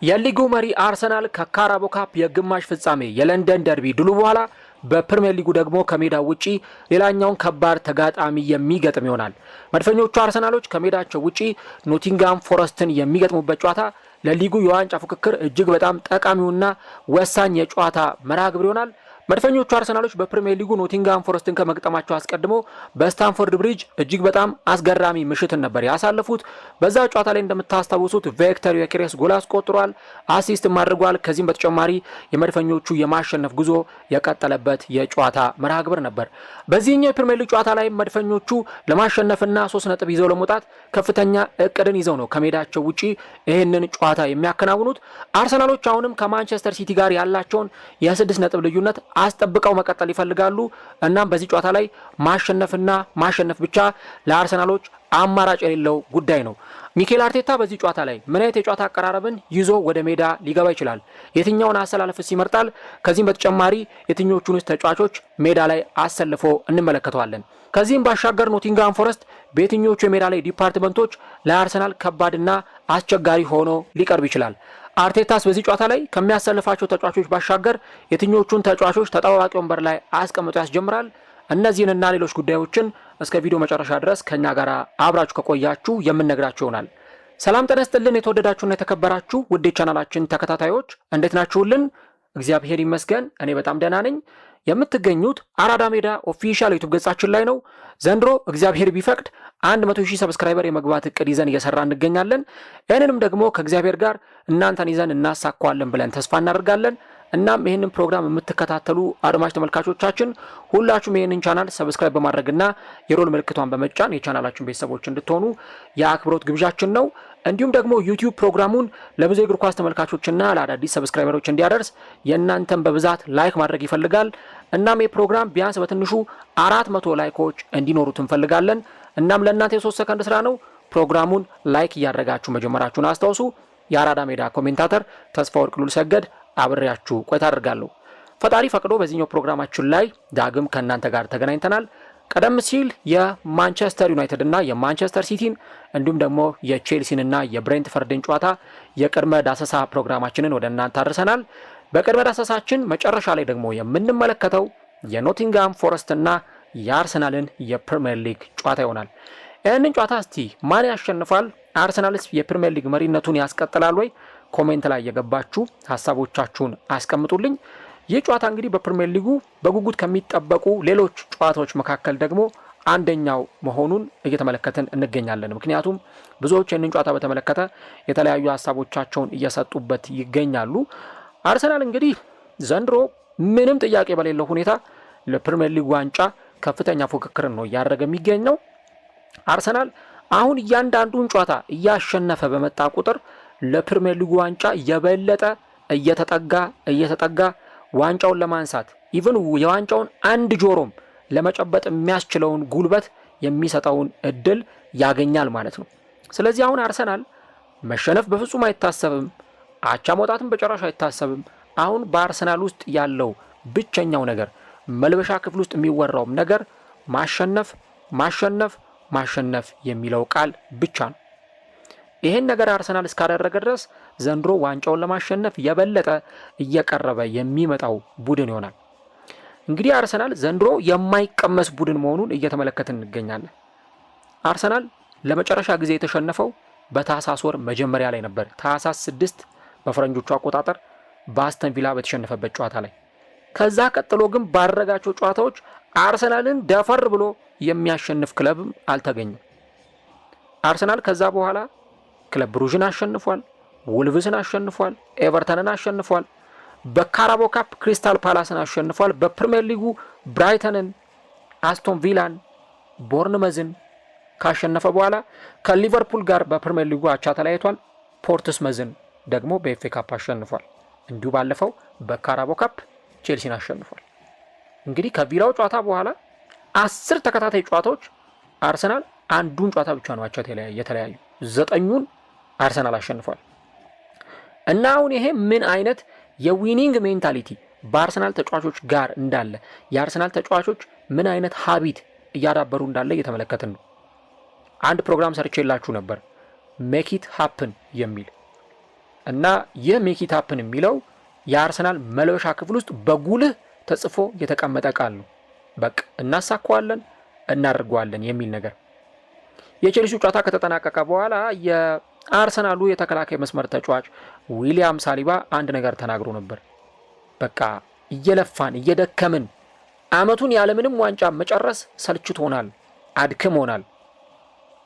የሊጉ መሪ አርሰናል ከካራቦ ካፕ የግማሽ ፍጻሜ የለንደን ደርቢ ድሉ በኋላ በፕሪሚየር ሊጉ ደግሞ ከሜዳው ውጪ ሌላኛውን ከባድ ተጋጣሚ የሚገጥም ይሆናል። መድፈኞቹ አርሰናሎች ከሜዳቸው ውጪ ኖቲንጋም ፎረስትን የሚገጥሙበት ጨዋታ ለሊጉ የዋንጫ ፉክክር እጅግ በጣም ጠቃሚውና ወሳኝ የጨዋታ መርሃ ግብር ይሆናል። መድፈኞቹ አርሰናሎች በፕሪሚየር ሊጉ ኖቲንጋም ፎረስትን ከመግጠማቸው አስቀድሞ በስታንፎርድ ብሪጅ እጅግ በጣም አስገራሚ ምሽትን ነበር ያሳለፉት። በዛ ጨዋታ ላይ እንደምታስታውሱት ቪክተር ዮኬሬስ ጎል አስቆጥሯል፣ አሲስት አድርጓል። ከዚህም በተጨማሪ የመድፈኞቹ የማሸነፍ ጉዞ የቀጠለበት የጨዋታ መርሃ ግብር ነበር። በዚህኛው የፕሪሚየር ሊግ ጨዋታ ላይ መድፈኞቹ ለማሸነፍና 3 ነጥብ ይዘው ለመውጣት ከፍተኛ እቅድን ይዘው ነው ከሜዳቸው ውጪ ይህንን ጨዋታ የሚያከናውኑት። አርሰናሎች አሁንም ከማንቸስተር ሲቲ ጋር ያላቸውን የ6 ነጥብ ልዩነት አስጠብቀው መቀጠል ይፈልጋሉ። እናም በዚህ ጨዋታ ላይ ማሸነፍና ማሸነፍ ብቻ ለአርሰናሎች አማራጭ የሌለው ጉዳይ ነው። ሚኬል አርቴታ በዚህ ጨዋታ ላይ ምን አይነት የጨዋታ አቀራረብን ይዞ ወደ ሜዳ ሊገባ ይችላል? የትኛውን አሰላለፍስ ይመርጣል? ከዚህም በተጨማሪ የትኞቹን ተጫዋቾች ሜዳ ላይ አሰልፎ እንመለከተዋለን። ከዚህም ባሻገር ኖቲንጋም ፎረስት በየትኞቹ የሜዳ ላይ ዲፓርትመንቶች ለአርሰናል ከባድና አስቸጋሪ ሆኖ ሊቀርብ ይችላል? አርቴታስ በዚህ ጨዋታ ላይ ከሚያሰልፋቸው ተጫዋቾች ባሻገር የትኞቹን ተጫዋቾች ተጠባባቂ ወንበር ላይ አስቀምጦ ያስጀምራል? እነዚህንና ሌሎች ጉዳዮችን እስከ ቪዲዮ መጨረሻ ድረስ ከኛ ጋር አብራችሁ ከቆያችሁ የምንነግራችሁ ይሆናል። ሰላም ጤና ይስጥልን። የተወደዳችሁና የተከበራችሁ ውድ ቻናላችን ተከታታዮች እንዴት ናችሁልን? እግዚአብሔር ይመስገን እኔ በጣም ደህና ነኝ። የምትገኙት አራዳ ሜዳ ኦፊሻል ዩቲዩብ ገጻችን ላይ ነው። ዘንድሮ እግዚአብሔር ቢፈቅድ 100,000 ሰብስክራይበር የመግባት እቅድ ይዘን እየሰራ እንገኛለን። ይህንንም ደግሞ ከእግዚአብሔር ጋር እናንተን ይዘን እናሳካዋለን ብለን ተስፋ እናደርጋለን። እናም ይህንን ፕሮግራም የምትከታተሉ አድማጭ ተመልካቾቻችን ሁላችሁም ይህንን ቻናል ሰብስክራይብ በማድረግና የሮል ምልክቷን በመጫን የቻናላችን ቤተሰቦች እንድትሆኑ የአክብሮት ግብዣችን ነው። እንዲሁም ደግሞ ዩቲዩብ ፕሮግራሙን ለብዙ የእግር ኳስ ተመልካቾችና ለአዳዲስ ሰብስክራይበሮች እንዲያደርስ የእናንተን በብዛት ላይክ ማድረግ ይፈልጋል። እናም የፕሮግራም ቢያንስ በትንሹ 400 ላይኮች እንዲኖሩት እንፈልጋለን። እናም ለእናንተ የ3 ሰከንድ ስራ ነው። ፕሮግራሙን ላይክ እያደረጋችሁ መጀመራችሁን አስታውሱ። የአራዳ ሜዳ ኮሜንታተር ተስፋ ወርቅ ሉል ሰገድ አብሬያችሁ ቆይታ አደርጋለሁ። ፈጣሪ ፈቅዶ በዚህኛው ፕሮግራማችን ላይ ዳግም ከእናንተ ጋር ተገናኝተናል። ቀደም ሲል የማንቸስተር ዩናይትድ እና የማንቸስተር ሲቲን እንዲሁም ደግሞ የቼልሲንና የብሬንትፈርድን ጨዋታ የቅድመ ዳሰሳ ፕሮግራማችንን ወደ እናንተ አድርሰናል። በቅድመ ዳሰሳችን መጨረሻ ላይ ደግሞ የምንመለከተው የኖቲንጋም ፎረስትና የአርሰናልን የፕሪሚየር ሊግ ጨዋታ ይሆናል። ይህንን ጨዋታ እስቲ ማን ያሸንፋል? አርሰናልስ የፕሪሚየር ሊግ መሪነቱን ያስቀጥላል ወይ? ኮሜንት ላይ የገባችሁ ሀሳቦቻችሁን አስቀምጡልኝ። ይህ ጨዋታ እንግዲህ በፕሪሚየር ሊጉ በጉጉት ከሚጠበቁ ሌሎች ጨዋታዎች መካከል ደግሞ አንደኛው መሆኑን እየተመለከትን እንገኛለን። ምክንያቱም ብዙዎች ይህንን ጨዋታ በተመለከተ የተለያዩ ሀሳቦቻቸውን እየሰጡበት ይገኛሉ። አርሰናል እንግዲህ ዘንድሮ ምንም ጥያቄ በሌለው ሁኔታ ለፕሪሚየር ሊግ ዋንጫ ከፍተኛ ፉክክርን ነው እያደረገ የሚገኘው። አርሰናል አሁን እያንዳንዱን ጨዋታ እያሸነፈ በመጣ ቁጥር ለፕሪሚየር ሊግ ዋንጫ የበለጠ እየተጠጋ ዋንጫውን ለማንሳት ኢቭን የዋንጫውን አንድ ጆሮም ለመጨበጥ የሚያስችለውን ጉልበት የሚሰጠውን እድል ያገኛል ማለት ነው። ስለዚህ አሁን አርሰናል መሸነፍ በፍጹም አይታሰብም፣ አቻ መውጣትም በጭራሽ አይታሰብም። አሁን በአርሰናል ውስጥ ያለው ብቸኛው ነገር መልበሻ ክፍል ውስጥ የሚወራውም ነገር ማሸነፍ ማሸነፍ ማሸነፍ የሚለው ቃል ብቻ ነው። ይሄን ነገር አርሰናል እስካደረገ ድረስ ዘንድሮ ዋንጫውን ለማሸነፍ የበለጠ እየቀረበ የሚመጣው ቡድን ይሆናል። እንግዲህ አርሰናል ዘንድሮ የማይቀመስ ቡድን መሆኑን እየተመለከትን እንገኛለን። አርሰናል ለመጨረሻ ጊዜ የተሸነፈው በታህሳስ ወር መጀመሪያ ላይ ነበር። ታህሳስ 6 በፈረንጆቹ አቆጣጠር በአስተን ቪላ በተሸነፈበት ጨዋታ ላይ። ከዛ ቀጥሎ ግን ባደረጋቸው ጨዋታዎች አርሰናልን ደፈር ብሎ የሚያሸንፍ ክለብም አልተገኘም። አርሰናል ከዛ በኋላ ክለብ ብሩዥን አሸንፏል፣ ውልቭስን አሸንፏል፣ ኤቨርተንን አሸንፏል፣ በካራቦ ካፕ ክሪስታል ፓላስን አሸንፏል፣ በፕሪሚየር ሊጉ ብራይተንን፣ አስቶን ቪላን፣ ቦርንመዝን ካሸነፈ በኋላ ከሊቨርፑል ጋር በፕሪሚየር ሊጉ አቻ ተለያይቷል። ፖርትስመዝን ደግሞ በኤፍኤ ካፕ አሸንፏል። እንዲሁ ባለፈው በካራቦ ካፕ ቼልሲን አሸንፏል። እንግዲህ ከቪላው ጨዋታ በኋላ 10 ተከታታይ ጨዋታዎች አርሰናል አንዱን ጨዋታ ብቻ ነው አቻ የተለያዩ፣ 9ኙን አርሰናል አሸንፏል። እና አሁን ይሄ ምን አይነት የዊኒንግ ሜንታሊቲ በአርሰናል ተጫዋቾች ጋር እንዳለ፣ የአርሰናል ተጫዋቾች ምን አይነት ሀቢት እያዳበሩ እንዳለ እየተመለከትን ነው። አንድ ፕሮግራም ሰርቼላችሁ ነበር ሜክ ኢት ሃፕን የሚል እና ይህ ሜክ ኢት ሃፕን የሚለው የአርሰናል መልበሻ ክፍል ውስጥ በጉልህ ተጽፎ የተቀመጠ ቃል ነው። በቃ እናሳካዋለን፣ እናደርገዋለን የሚል ነገር። የቼልሲው ጨዋታ ከተጠናቀቀ በኋላ የአርሰናሉ የተከላካይ መስመር ተጫዋች ዊሊያም ሳሊባ አንድ ነገር ተናግሮ ነበር። በቃ እየለፋን እየደከምን አመቱን ያለምንም ዋንጫ መጨረስ ሰልችቶናል፣ አድክሞናል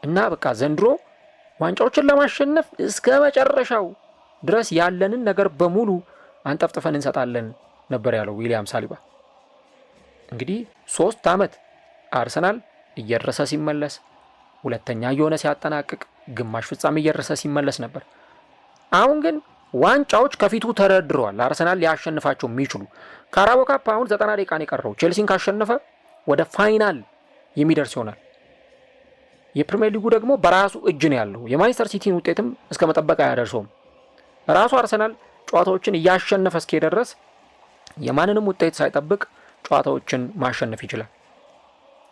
እና በቃ ዘንድሮ ዋንጫዎችን ለማሸነፍ እስከ መጨረሻው ድረስ ያለንን ነገር በሙሉ አንጠፍጥፈን እንሰጣለን ነበር ያለው ዊሊያም ሳሊባ። እንግዲህ 3 ዓመት አርሰናል እየደረሰ ሲመለስ፣ ሁለተኛ እየሆነ ሲያጠናቅቅ፣ ግማሽ ፍጻሜ እየደረሰ ሲመለስ ነበር። አሁን ግን ዋንጫዎች ከፊቱ ተደርድረዋል። አርሰናል ሊያሸንፋቸው የሚችሉ ካራቦ ካፕ አሁን 90 ደቂቃን የቀረው ቼልሲን ካሸነፈ ወደ ፋይናል የሚደርስ ይሆናል። የፕሪሚየር ሊጉ ደግሞ በራሱ እጅ ነው ያለው። የማንቸስተር ሲቲን ውጤትም እስከ መጠበቅ አያደርሰውም። ራሱ አርሰናል ጨዋታዎችን እያሸነፈ እስከሄደ ድረስ የማንንም ውጤት ሳይጠብቅ ጨዋታዎችን ማሸነፍ ይችላል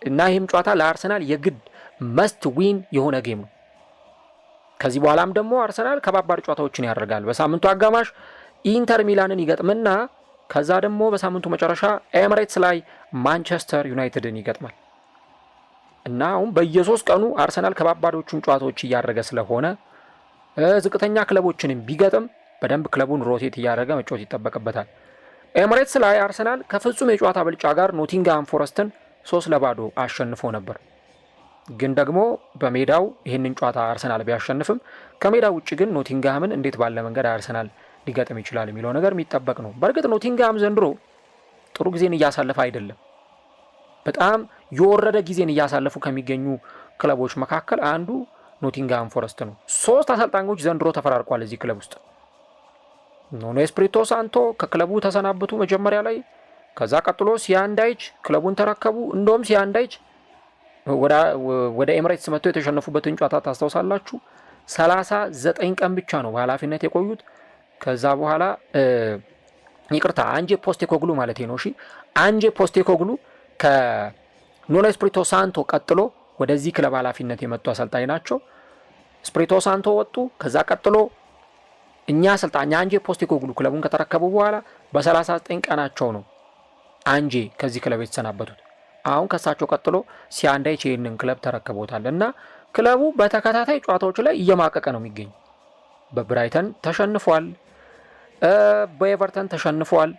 እና ይህም ጨዋታ ለአርሰናል የግድ መስት ዊን የሆነ ጌም ነው። ከዚህ በኋላም ደግሞ አርሰናል ከባባድ ጨዋታዎችን ያደርጋል። በሳምንቱ አጋማሽ ኢንተር ሚላንን ይገጥምና ከዛ ደግሞ በሳምንቱ መጨረሻ ኤምሬትስ ላይ ማንቸስተር ዩናይትድን ይገጥማል እና አሁን በየ3 ቀኑ አርሰናል ከባባዶቹን ጨዋታዎች እያደረገ ስለሆነ ዝቅተኛ ክለቦችንም ቢገጥም በደንብ ክለቡን ሮቴት እያደረገ መጫወት ይጠበቅበታል። ኤምሬትስ ላይ አርሰናል ከፍጹም የጨዋታ ብልጫ ጋር ኖቲንግሃም ፎረስትን 3-0 አሸንፎ ነበር። ግን ደግሞ በሜዳው ይህንን ጨዋታ አርሰናል ቢያሸንፍም ከሜዳው ውጭ ግን ኖቲንግሃምን እንዴት ባለ መንገድ አርሰናል ሊገጥም ይችላል የሚለው ነገር የሚጠበቅ ነው። በእርግጥ ኖቲንግሃም ዘንድሮ ጥሩ ጊዜን እያሳለፈ አይደለም። በጣም የወረደ ጊዜን እያሳለፉ ከሚገኙ ክለቦች መካከል አንዱ ኖቲንግሃም ፎረስት ነው። 3 አሰልጣኞች ዘንድሮ ተፈራርቋል እዚህ ክለብ ውስጥ። ኑኖ ኤስፒሪቶ ሳንቶ ከክለቡ ተሰናበቱ መጀመሪያ ላይ። ከዛ ቀጥሎ ሲያንዳይች ክለቡን ተረከቡ። እንደውም ሲያንዳይች ወደ ኤምሬትስ መጥተው የተሸነፉበትን ጨዋታ ታስታውሳላችሁ። 39 ቀን ብቻ ነው በኃላፊነት የቆዩት። ከዛ በኋላ ይቅርታ አንጄ ፖስቴኮግሉ ማለት ነው። እሺ አንጄ ፖስቴኮግሉ ከኑኖ ኤስፒሪቶ ሳንቶ ቀጥሎ ወደዚህ ክለብ ኃላፊነት የመጡ አሰልጣኝ ናቸው። ኤስፒሪቶ ሳንቶ ወጡ። ከዛ ቀጥሎ እኛ አሰልጣኝ አንጄ ፖስቴኮግሉ ክለቡን ከተረከቡ በኋላ በ39 ቀናቸው ነው አንጄ ከዚህ ክለብ የተሰናበቱት። አሁን ከሳቸው ቀጥሎ ሲያንዳይች ይህንን ክለብ ተረክቦታል እና ክለቡ በተከታታይ ጨዋታዎች ላይ እየማቀቀ ነው የሚገኝ። በብራይተን ተሸንፏል፣ በኤቨርተን ተሸንፏል።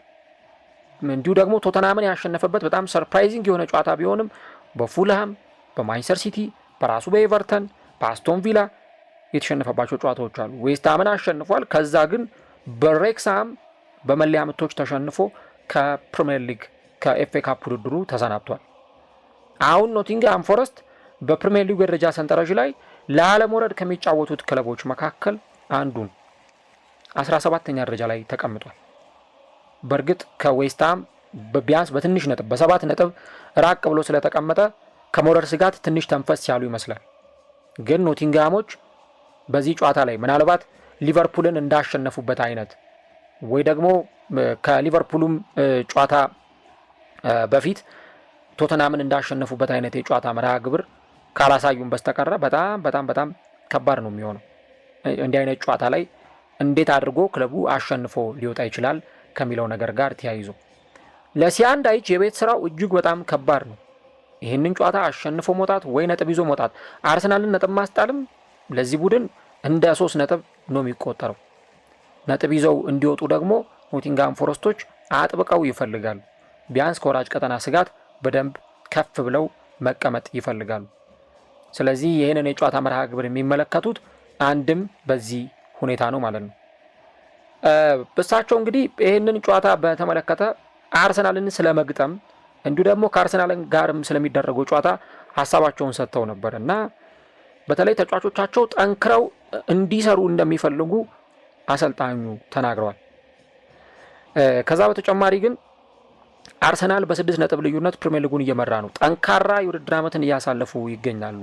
እንዲሁ ደግሞ ቶተናምን ያሸነፈበት በጣም ሰርፕራይዚንግ የሆነ ጨዋታ ቢሆንም በፉልሃም፣ በማንቸስተር ሲቲ፣ በራሱ በኤቨርተን፣ በአስቶን ቪላ የተሸነፈባቸው ጨዋታዎች አሉ። ዌስትሃምን አሸንፏል። ከዛ ግን በሬክስሃም በመለያ ምቶች ተሸንፎ ከፕሪሚየር ሊግ ከኤፍኤ ካፕ ውድድሩ ተሰናብቷል። አሁን ኖቲንግሃም ፎረስት በፕሪሚየር ሊግ ደረጃ ሰንጠረዥ ላይ ለአለመውረድ ከሚጫወቱት ክለቦች መካከል አንዱን 17ኛ ደረጃ ላይ ተቀምጧል። በእርግጥ ከዌስትሃም ቢያንስ በትንሽ ነጥብ በ7 ነጥብ ራቅ ብሎ ስለተቀመጠ ከመውረድ ስጋት ትንሽ ተንፈስ ያሉ ይመስላል። ግን ኖቲንግሃሞች በዚህ ጨዋታ ላይ ምናልባት ሊቨርፑልን እንዳሸነፉበት አይነት ወይ ደግሞ ከሊቨርፑልም ጨዋታ በፊት ቶተናምን እንዳሸነፉበት አይነት የጨዋታ መርሃ ግብር ካላሳዩም በስተቀረ በጣም ከባድ ነው የሚሆነው። እንዲህ አይነት ጨዋታ ላይ እንዴት አድርጎ ክለቡ አሸንፎ ሊወጣ ይችላል ከሚለው ነገር ጋር ተያይዞ ለሲያንዳይች የቤት ስራው እጅግ በጣም ከባድ ነው። ይህንን ጨዋታ አሸንፎ መውጣት ወይ ነጥብ ይዞ መውጣት፣ አርሰናልን ነጥብ ማስጣልም ለዚህ ቡድን እንደ 3 ነጥብ ነው የሚቆጠረው። ነጥብ ይዘው እንዲወጡ ደግሞ ኖቲንግሃም ፎረስቶች አጥብቀው ይፈልጋሉ። ቢያንስ ከወራጅ ቀጠና ስጋት በደንብ ከፍ ብለው መቀመጥ ይፈልጋሉ። ስለዚህ ይህንን የጨዋታ መርሃ ግብር የሚመለከቱት አንድም በዚህ ሁኔታ ነው ማለት ነው። እሳቸው እንግዲህ ይህንን ጨዋታ በተመለከተ አርሰናልን ስለመግጠም እንዲሁ ደግሞ ከአርሰናል ጋርም ስለሚደረገው ጨዋታ ሀሳባቸውን ሰጥተው ነበር እና በተለይ ተጫዋቾቻቸው ጠንክረው እንዲሰሩ እንደሚፈልጉ አሰልጣኙ ተናግረዋል። ከዛ በተጨማሪ ግን አርሰናል በ6 ነጥብ ልዩነት ፕሪሚየር ሊጉን እየመራ ነው። ጠንካራ የውድድር ዓመትን እያሳለፉ ይገኛሉ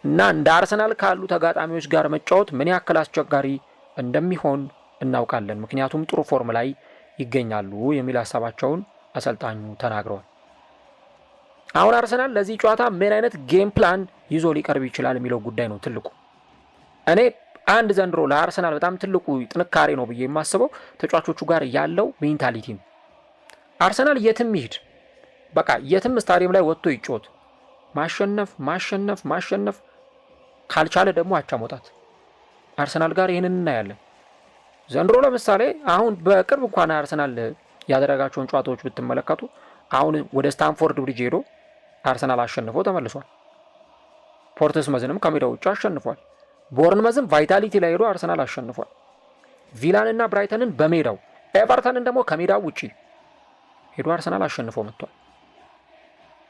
እና እንደ አርሰናል ካሉ ተጋጣሚዎች ጋር መጫወት ምን ያክል አስቸጋሪ እንደሚሆን እናውቃለን፣ ምክንያቱም ጥሩ ፎርም ላይ ይገኛሉ የሚል ሀሳባቸውን አሰልጣኙ ተናግረዋል። አሁን አርሰናል ለዚህ ጨዋታ ምን አይነት ጌም ፕላን ይዞ ሊቀርብ ይችላል የሚለው ጉዳይ ነው ትልቁ። እኔ አንድ ዘንድሮ ለአርሰናል በጣም ትልቁ ጥንካሬ ነው ብዬ የማስበው ተጫዋቾቹ ጋር ያለው ሜንታሊቲ ነው። አርሰናል የትም ይሄድ በቃ የትም ስታዲየም ላይ ወጥቶ ይጮት ማሸነፍ ማሸነፍ ማሸነፍ ካልቻለ ደግሞ አቻ መውጣት። አርሰናል ጋር ይህንን እናያለን። ዘንድሮ ለምሳሌ አሁን በቅርብ እንኳን አርሰናል ያደረጋቸውን ጨዋታዎች ብትመለከቱ አሁን ወደ ስታንፎርድ ብሪጅ ሄዶ አርሰናል አሸንፎ ተመልሷል። ፖርትስመዝንም ከሜዳው ውጭ አሸንፏል። ቦርንመዝም ቫይታሊቲ ላይ ሄዶ አርሰናል አሸንፏል። ቪላንና ብራይተንን በሜዳው ኤቨርተንን ደግሞ ከሜዳው ውጪ ሄዶ አርሰናል አሸንፎ መጥቷል።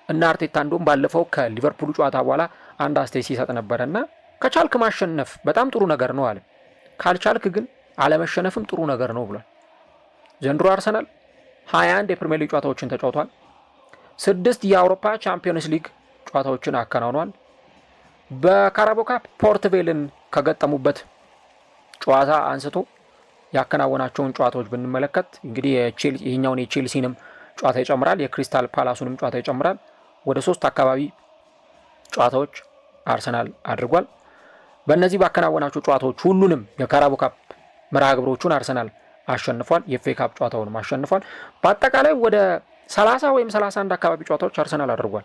እና አርቴታ እንደውም ባለፈው ከሊቨርፑል ጨዋታ በኋላ አንድ አስተያየት ሲሰጥ ነበረና ከቻልክ ማሸነፍ በጣም ጥሩ ነገር ነው አለ፣ ካልቻልክ ግን አለመሸነፍም ጥሩ ነገር ነው ብሏል። ዘንድሮ አርሰናል 21 የፕሪሚየር ሊግ ጨዋታዎችን ተጫውቷል። 6 የአውሮፓ ቻምፒዮንስ ሊግ ጨዋታዎችን አከናውኗል። በካራቦ ካፕ ፖርት ቬልን ከገጠሙበት ጨዋታ አንስቶ ያከናወናቸውን ጨዋታዎች ብንመለከት እንግዲህ ይህኛውን የቼልሲንም ጨዋታ ይጨምራል፣ የክሪስታል ፓላሱንም ጨዋታ ይጨምራል። ወደ 3 አካባቢ ጨዋታዎች አርሰናል አድርጓል። በእነዚህ ባከናወናቸው ጨዋታዎች ሁሉንም የካራቦ ካፕ መርሃ ግብሮቹን አርሰናል አሸንፏል። የኤፍኤ ካፕ ጨዋታውን አሸንፏል። በአጠቃላይ ወደ 30 ወይም 31 አካባቢ ጨዋታዎች አርሰናል አድርጓል።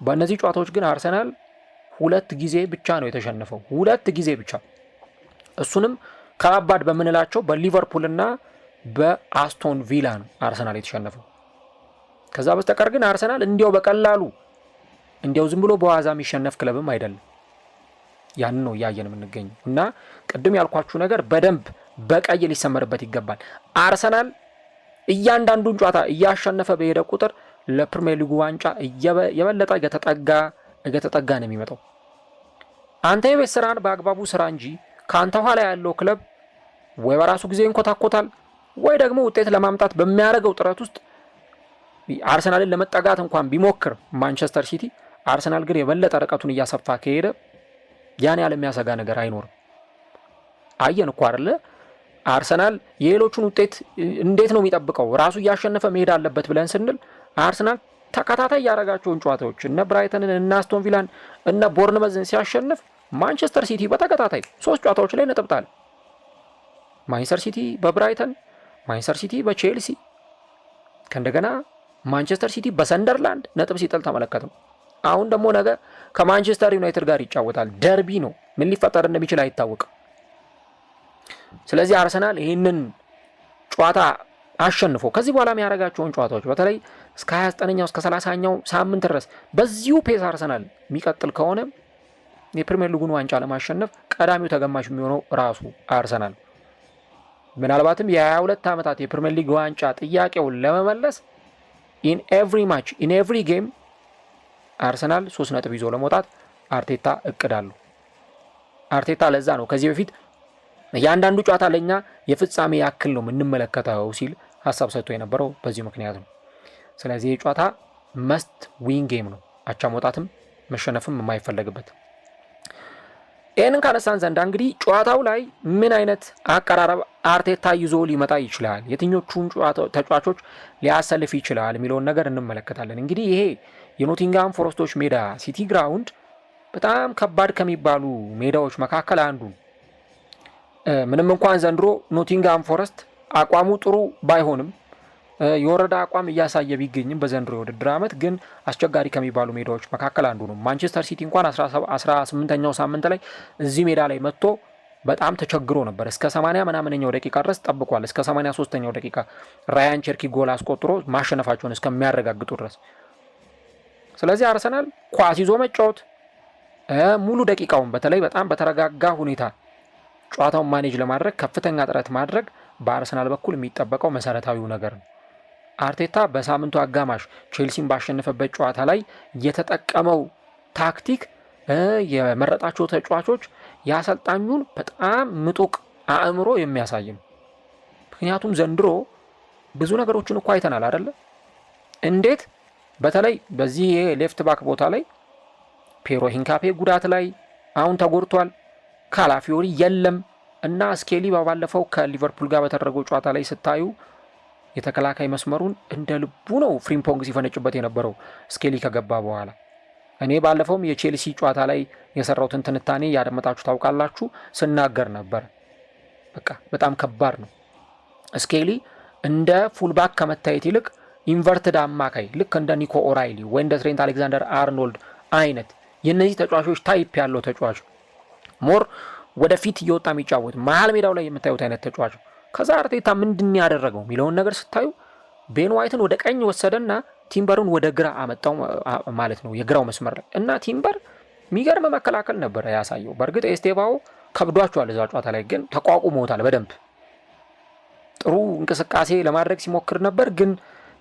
በእነዚህ ጨዋታዎች ግን አርሰናል 2 ጊዜ ብቻ ነው የተሸነፈው። 2 ጊዜ ብቻ፣ እሱንም ከባባድ በምንላቸው በሊቨርፑልና በአስቶን ቪላ ነው አርሰናል የተሸነፈው። ከዛ በስተቀር ግን አርሰናል እንዲያው በቀላሉ እንዲያው ዝም ብሎ በዋዛ የሚሸነፍ ክለብም አይደለም። ያን ነው እያየን የምንገኘው እና ቅድም ያልኳችሁ ነገር በደንብ በቀይ ሊሰመርበት ይገባል። አርሰናል እያንዳንዱን ጨዋታ እያሸነፈ በሄደ ቁጥር ለፕሪሚየር ሊጉ ዋንጫ የበለጠ እየተጠጋ ነው የሚመጣው። አንተ የቤት ስራን በአግባቡ ስራ እንጂ ከአንተ ኋላ ያለው ክለብ ወይ በራሱ ጊዜ እንኮታኮታል ወይ ደግሞ ውጤት ለማምጣት በሚያደርገው ጥረት ውስጥ አርሰናልን ለመጠጋት እንኳን ቢሞክር ማንቸስተር ሲቲ፣ አርሰናል ግን የበለጠ ርቀቱን እያሰፋ ከሄደ ያን ያለ የሚያሰጋ ነገር አይኖርም። አየን እኮ አይደለ? አርሰናል የሌሎቹን ውጤት እንዴት ነው የሚጠብቀው? ራሱ እያሸነፈ መሄድ አለበት ብለን ስንል አርሰናል ተከታታይ ያደረጋቸውን ጨዋታዎች እነ ብራይተንን እነ አስቶን ቪላን እነ ቦርንመዝን ሲያሸንፍ ማንቸስተር ሲቲ በተከታታይ 3 ጨዋታዎች ላይ ነጥብ ጣለ። ማንቸስተር ሲቲ በብራይተን፣ ማንቸስተር ሲቲ በቼልሲ፣ ከእንደገና ማንቸስተር ሲቲ በሰንደርላንድ ነጥብ ሲጥል ተመለከተው። አሁን ደግሞ ነገ ከማንቸስተር ዩናይትድ ጋር ይጫወታል። ደርቢ ነው፣ ምን ሊፈጠር እንደሚችል አይታወቅም። ስለዚህ አርሰናል ይህንን ጨዋታ አሸንፎ ከዚህ በኋላ የሚያደርጋቸውን ጨዋታዎች በተለይ እስከ 29ኛው እስከ 30ኛው ሳምንት ድረስ በዚሁ ፔስ አርሰናል የሚቀጥል ከሆነ የፕሪሚየር ሊጉን ዋንጫ ለማሸነፍ ቀዳሚው ተገማሽ የሚሆነው ራሱ አርሰናል፣ ምናልባትም የ22 ዓመታት የፕሪሚየር ሊግ ዋንጫ ጥያቄውን ለመመለስ ኢን ኤቭሪ ማች ኢን ኤቭሪ ጌም አርሰናል 3 ነጥብ ይዞ ለመውጣት አርቴታ እቅድ አለው። አርቴታ ለዛ ነው ከዚህ በፊት እያንዳንዱ ጨዋታ ለኛ የፍጻሜ ያክል ነው የምንመለከተው ሲል ሀሳብ ሰጥቶ የነበረው በዚህ ምክንያት ነው። ስለዚህ የጨዋታ መስት ዊን ጌም ነው፣ አቻ መውጣትም መሸነፍም የማይፈለግበት። ይህንን ካነሳን ዘንዳ እንግዲህ ጨዋታው ላይ ምን አይነት አቀራረብ አርቴታ ይዞ ሊመጣ ይችላል፣ የትኞቹን ተጫዋቾች ሊያሰልፍ ይችላል የሚለውን ነገር እንመለከታለን። እንግዲህ ይሄ የኖቲንግሃም ፎረስቶች ሜዳ ሲቲ ግራውንድ በጣም ከባድ ከሚባሉ ሜዳዎች መካከል አንዱ። ምንም እንኳን ዘንድሮ ኖቲንግሃም ፎረስት አቋሙ ጥሩ ባይሆንም የወረዳ አቋም እያሳየ ቢገኝም በዘንድሮ የውድድር ዓመት ግን አስቸጋሪ ከሚባሉ ሜዳዎች መካከል አንዱ ነው። ማንቸስተር ሲቲ እንኳን 18ኛው ሳምንት ላይ እዚህ ሜዳ ላይ መጥቶ በጣም ተቸግሮ ነበር። እስከ 80 ምናምንኛው ደቂቃ ድረስ ጠብቋል። እስከ 83ኛው ደቂቃ ራያን ቸርኪ ጎል አስቆጥሮ ማሸነፋቸውን እስከሚያረጋግጡ ድረስ። ስለዚህ አርሰናል ኳስ ይዞ መጫወት ሙሉ ደቂቃውን በተለይ በጣም በተረጋጋ ሁኔታ ጨዋታውን ማኔጅ ለማድረግ ከፍተኛ ጥረት ማድረግ በአርሰናል በኩል የሚጠበቀው መሰረታዊው ነገር ነው። አርቴታ በሳምንቱ አጋማሽ ቼልሲን ባሸነፈበት ጨዋታ ላይ የተጠቀመው ታክቲክ የመረጣቸው ተጫዋቾች የአሰልጣኙን በጣም ምጡቅ አእምሮ የሚያሳይ ነው። ምክንያቱም ዘንድሮ ብዙ ነገሮችን እኮ አይተናል አይደለ? እንዴት በተለይ በዚህ ሌፍት ባክ ቦታ ላይ ፔሮ ሂንካፔ ጉዳት ላይ አሁን ተጎድቷል። ካላፊዮሪ የለም እና ስኬሊ ባለፈው ከሊቨርፑል ጋር በተደረገው ጨዋታ ላይ ስታዩ የተከላካይ መስመሩን እንደ ልቡ ነው ፍሪምፖንግ ሲፈነጭበት የነበረው ስኬሊ ከገባ በኋላ። እኔ ባለፈውም የቼልሲ ጨዋታ ላይ የሰራሁትን ትንታኔ ያደመጣችሁ ታውቃላችሁ ስናገር ነበር። በቃ በጣም ከባድ ነው። ስኬሊ እንደ ፉልባክ ከመታየት ይልቅ ኢንቨርትድ አማካይ ልክ እንደ ኒኮ ኦራይሊ ወይ እንደ ትሬንት አሌክዛንደር አርኖልድ አይነት የነዚህ ተጫዋቾች ታይፕ ያለው ተጫዋች ሞር ወደፊት እየወጣ የሚጫወት መሀል ሜዳው ላይ የምታዩት አይነት ተጫዋች። ከዛ አርቴታ ምንድን ያደረገው የሚለውን ነገር ስታዩ ቤን ዋይትን ወደ ቀኝ ወሰደና ቲምበርን ወደ ግራ አመጣው ማለት ነው፣ የግራው መስመር ላይ እና ቲምበር የሚገርም መከላከል ነበረ ያሳየው። በእርግጥ ኤስቴቫኦ ከብዷቸዋል እዛ ጨዋታ ላይ፣ ግን ተቋቁሞታል በደንብ ጥሩ እንቅስቃሴ ለማድረግ ሲሞክር ነበር፣ ግን